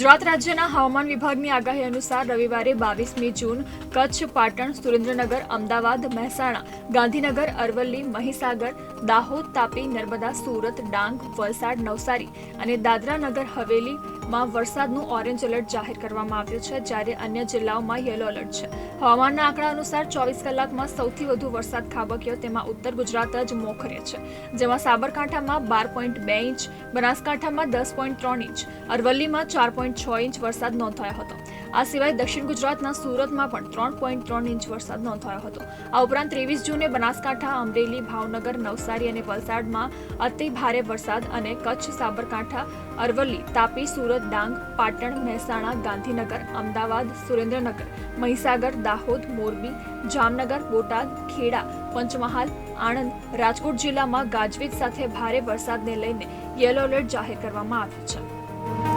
ગુજરાત રાજ્યના હવામાન વિભાગની આગાહી અનુસાર રવિવારે 22મી જૂન કચ્છ, પાટણ, સુરેન્દ્રનગર, અમદાવાદ, મહેસાણા, ગાંધીનગર, અરવલ્લી, મહીસાગર, દાહોદ, તાપી, નર્મદા, સુરત, ડાંગ, વલસાડ, નવસારી અને દાદરા નગર હવેલીમાં વરસાદનું ઓરેન્જ એલર્ટ જાહેર કરવામાં આવ્યું છે, જ્યારે અન્ય જિલ્લાઓમાં યલો એલર્ટ છે. હવામાનના આંકડા અનુસાર 24 કલાકમાં સૌથી વધુ વરસાદ ખાબક્યો તેમાં ઉત્તર ગુજરાત જ મોખરે છે, જેમાં સાબરકાંઠામાં 12.2 ઇંચ, બનાસકાંઠામાં 10.3 ઇંચ, અરવલ્લીમાં 4.6 ઇંચ વરસાદ નોંધાયો હતો. આ સિવાય દક્ષિણ ગુજરાતના સુરતમાં પણ 3.3 ઇંચ વરસાદ નોંધાયો હતો. આ ઉપરાંત 23 જૂને બનાસકાંઠા, અમરેલી, ભાવનગર, નવસારી અને વલસાડમાં અતિ ભારે વરસાદ અને કચ્છ, સાબરકાંઠા, અરવલ્લી, તાપી, સુરત, ડાંગ, પાટણ, મહેસાણા, ગાંધીનગર, અમદાવાદ, સુરેન્દ્રનગર, મહીસાગર, દાહોદ, મોરબી, જામનગર, બોટાદ, ખેડા, પંચમહાલ, આણંદ, રાજકોટ જિલ્લામાં ગાજવીજ સાથે ભારે વરસાદને લઈને યલો એલર્ટ જાહેર કરવામાં આવ્યું છે.